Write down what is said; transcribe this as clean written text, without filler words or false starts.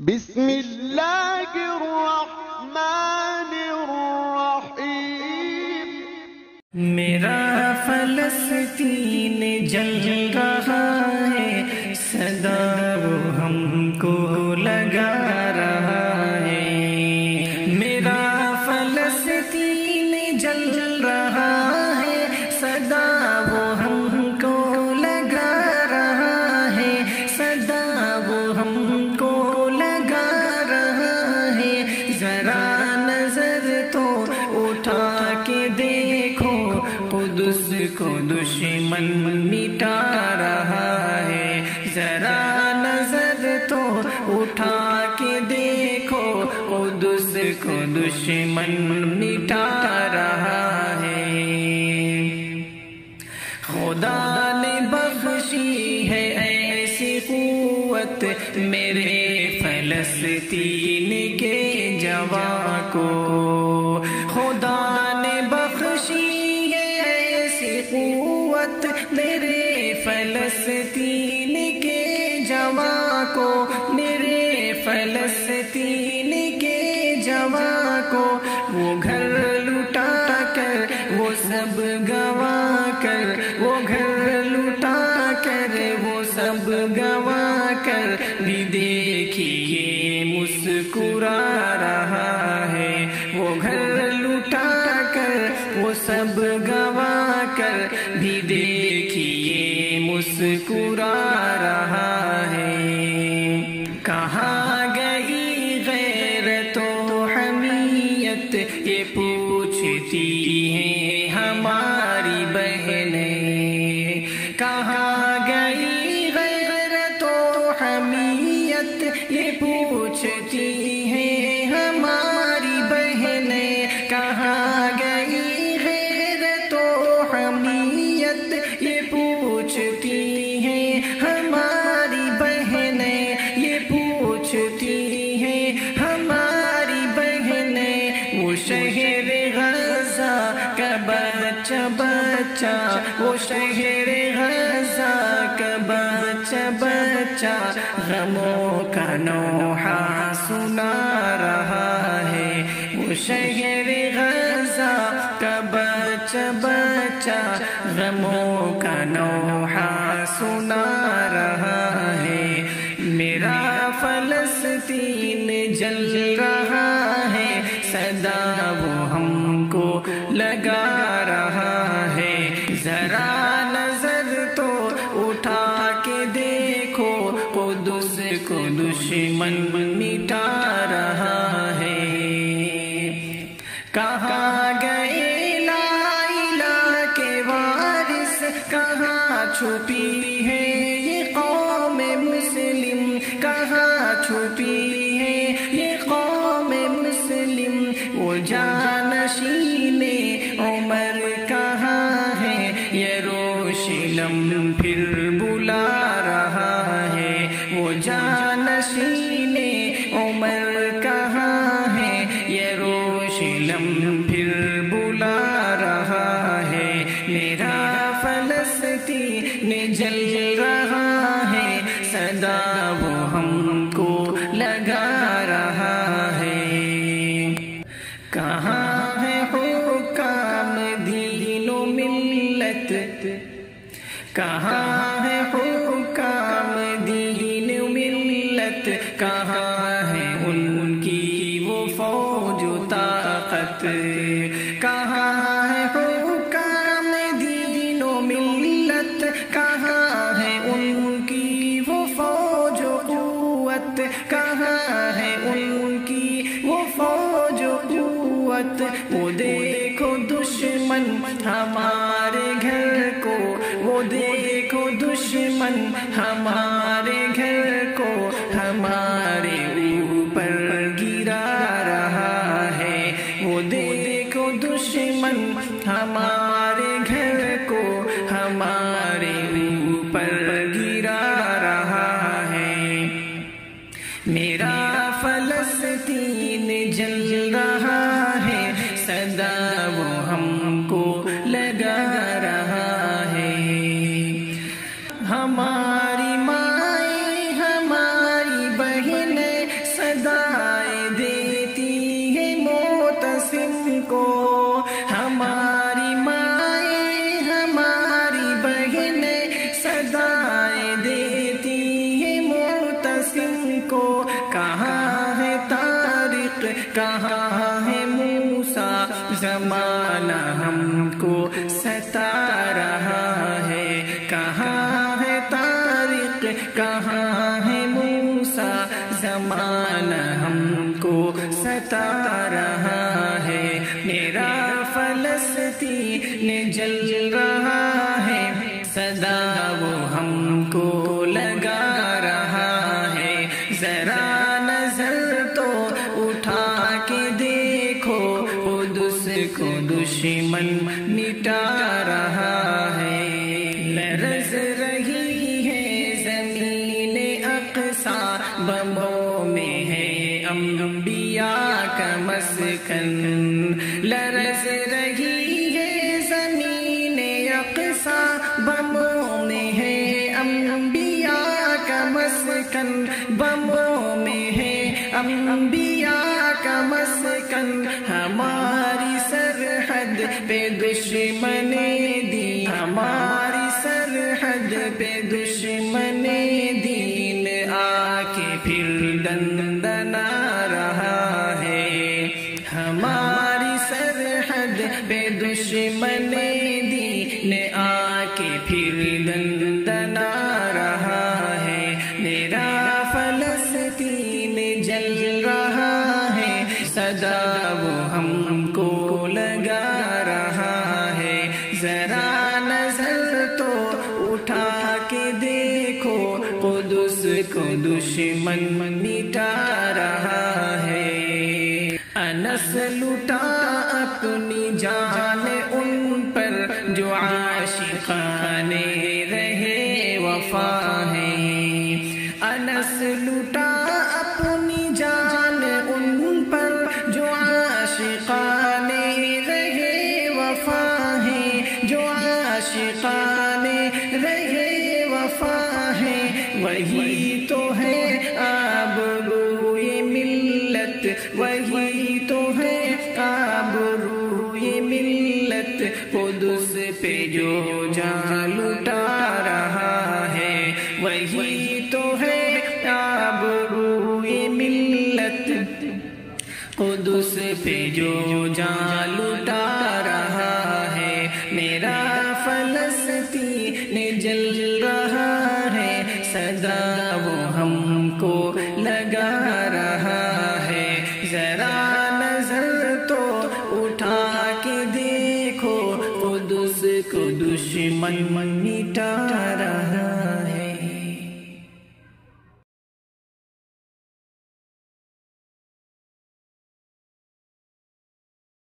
بسم اللہ الرحمن الرحیم۔ میرا فلسطین جل رہا ہے، صدا وہ ہم کو لگا رہا ہے۔ میرا فلسطین جل رہا ہے، صدا وہ ہم کو لگا رہا ہے، صدا وہ ہم کو لگا رہا ہے۔ ذرا نظر تو اٹھا کے دیکھو، قدس کو دشمن مٹا رہا ہے۔ ذرا نظر تو اٹھا کے دیکھو، قدس کو دشمن مٹا رہا ہے۔ خدا نے بخشی ہے ایسی قوت میرے فلسطین کے جواں کو، خدا نے بخشی ہے ایسی قوت میرے فلسطین کے جواں کو، میرے فلسطین کے جواں کو۔ وہ گھر لٹا کر وہ سب گوا کر، وہ گھر لٹا کر وہ سب گوا کر بھی دیکھیے مسکرا رہا ہے۔ وہ گھر لٹا کر وہ سب گوا کر بھی دیکھیے مسکرا رہا ہے۔ کہاں گئی غیرت و حمیت، یہ پوچھتی ہیں ہماری بہنیں۔ کہاں گئی غیرت و حمیت، یہ پوچھتی ہیں ہماری بہنیں۔ کہاں گئی غیرت و حمیت، یہ پوچھتی ہیں ہماری بہنیں، یہ پوچھتی ہیں ہماری بہنیں۔ وہ شہر غزہ کا بچہ بچہ، وہ شہر غزہ کا بچہ بچہ غموں کا نوحہ سنا رہا ہے۔ وہ شہر غزہ کا بچہ بچہ غموں کا نوحہ سنا رہا ہے۔ میرا فلسطین جل رہا ہے، صدا وہ ہم کو لگا رہا ہے۔ ذرا نظر تو اٹھا کے دیکھو، قدس کو دشمن مٹا رہا ہے۔ کہاں گئے لا الہ کے وارث، کہاں چھپی ہے یہ قوم مسلم، کہاں چھپی ہے یہ قوم مسلم۔ وہ جانشین عمر کہاں ہے، یروشلم پھر بلا رہا ہے۔ وہ جانشین عمر کہاں ہے، یروشلم پھر بلا رہا ہے۔ میرا فلسطین جل رہا ہے، صدا وہ ہم کو لگا رہا ہے۔ کہاں ہے حکام دین و ملت، کہاں ہے حکام دین و ملت، کہاں ہے ان کی وہ فوج و طاقت۔ کہاں ہے حکام دین و ملت، کہاں ہے ان کی وہ فوج و قوت، کہاں ہے ان کی وہ فوج و قوت۔ وہ دیکھو دشمن ہمارے گھر کو، وہ دیکھو دشمن ہمارے گھر کو ہمارے اوپر گرا رہا ہے۔ وہ دیکھو دشمن ہمارے گھر کو ہمارے اوپر گرا رہا ہے۔ میرا فلسطین جل رہا ہے، صدا وہ ہم کو لگا رہا ہے۔ ہماری مائیں ہماری بہنیں کہاں ہے طارق کہاں ہے موسیٰ زمانہ ہم کو ستا رہا ہے کہاں ہے طارق کہاں ہے موسیٰ زمانہ ہم کو ستا رہا ہے میرا فلسطین جل رہا ہے صدا وہ ہم کو لگا رہا ہے ذرا نظر تو اٹھا کے دیکھو قدس کو دشمن مٹا رہا ہے لرز رہی ہے زمین اقصیٰ بموں میں ہے انبیاء کا مسکن لرز رہی ہے زمین اقصیٰ بموں میں ہے انبیاء کا مسکن بموں میں ہے انبیاء کا مسکن ہماری سرحد پہ دشمن دی ہماری سرحد پہ دشمن دین آ کے پھر دندنا رہا ہے ہماری سرحد پہ دشمن دین آ کے پھر دندنا رہا ہے میرا فلسطین جل رہا ہے صدا وہ ہم کو لگا رہا ہے ذرا نظر تو اٹھا کے دیکھو قدس کو دشمن مٹا رہا ہے انس لٹا اپنی جان ان پر جو عاشقان رہے وفا ہیں انس لٹا اپنی جان ان پر جو عاشقان رہے وفا ہیں جو عاشقان رہے وفا ہیں وہی تو ہے آبروئے ملت وہی تو ہے آبروئے ملت قدس پہ جو جان لٹا رہا ہے وہی تو ہے آبروئے ملت قدس پہ جو جان لٹا رہا ہے میرا فلسطین جل رہا ہے صدا وہ ہم کو لگا رہا ہے ذرا نظر تو اٹھا کے دیکھو قدس کو دشمن مٹا رہا ہے